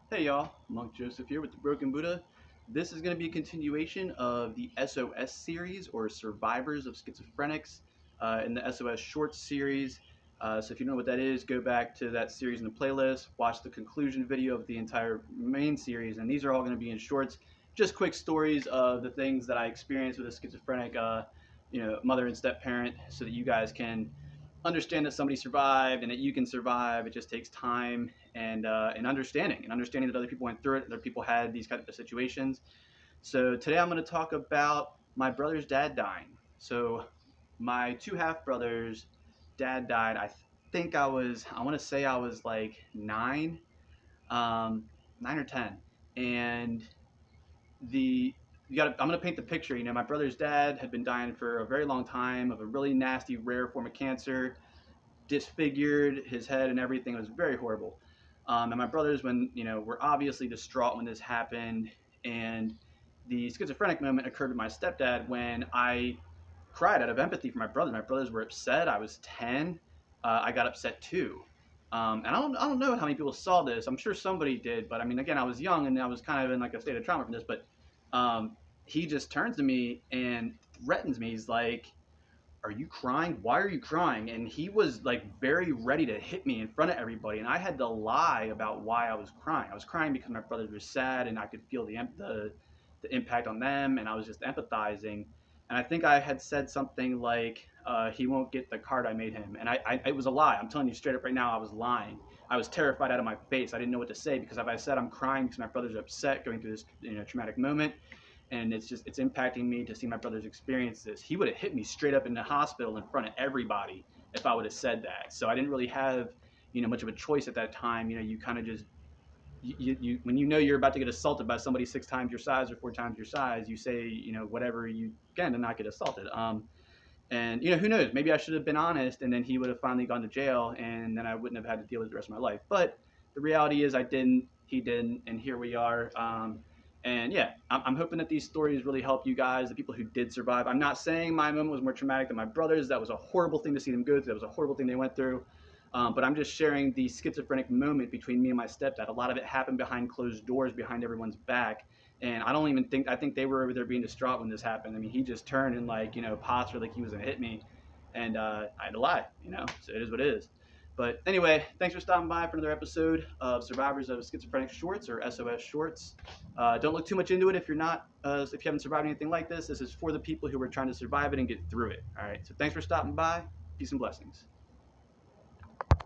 Hey y'all, Monk Joseph here with the Broken Buddha. This is going to be a continuation of the S.O.S series, or Survivors of Schizophrenics, in the S.O.S Shorts series. So if you don't know what that is, go back to that series in the playlist, watch the conclusion video of the entire main series, and these are all going to be in shorts, just quick stories of the things that I experienced with a schizophrenic, mother and step parent, so that you guys can understand that somebody survived and that you can survive. It just takes time and understanding that other people went through it, other people had these kind of situations. So today I'm going to talk about my brother's dad dying. So my two half brothers' dad died. I want to say I was like um, 9 or 10, and the I'm gonna paint the picture. My brother's dad had been dying for a very long time of a really nasty, rare form of cancer, disfigured his head and everything. It was very horrible. And my brothers, when were obviously distraught when this happened. And the schizophrenic moment occurred with my stepdad when I cried out of empathy for my brothers. My brothers were upset. I was 10. I got upset too. And I don't know how many people saw this. I'm sure somebody did, but I mean, again, I was young and I was kind of in like a state of trauma from this. But he just turns to me and threatens me. He's like, "Are you crying? Why are you crying?" And he was like very ready to hit me in front of everybody, and I had to lie about why I was crying. I was crying because my brothers were sad, and I could feel the impact on them, and I was just empathizing. And I think I had said something like, "He won't get the card I made him," and it was a lie. I'm telling you straight up right now, I was lying. I was terrified out of my face. I didn't know what to say because if I said I'm crying because my brothers are upset, going through this traumatic moment, and it's impacting me to see my brothers experience this. He would have hit me straight up in the hospital in front of everybody if I would have said that. So I didn't really have much of a choice at that time. You kind of just when you're about to get assaulted by somebody 6 times your size or 4 times your size, you say whatever you can to not get assaulted. And who knows? Maybe I should have been honest, and then he would have finally gone to jail, and then I wouldn't have had to deal with it the rest of my life. But the reality is, I didn't. He didn't, and here we are. And yeah, I'm hoping that these stories really help you guys, the people who did survive. I'm not saying my moment was more traumatic than my brother's. That was a horrible thing to see them go through. That was a horrible thing they went through. But I'm just sharing the schizophrenic moment between me and my stepdad. A lot of it happened behind closed doors, behind everyone's back. And I don't even think, I think they were over there being distraught when this happened. I mean, he just turned and like, postured like he was going to hit me. And I had to lie, so it is what it is. But anyway, thanks for stopping by for another episode of Survivors of Schizophrenic Shorts, or S.O.S Shorts. Don't look too much into it if you're not, if you haven't survived anything like this. This is for the people who are trying to survive it and get through it. All right. So thanks for stopping by. Peace and blessings.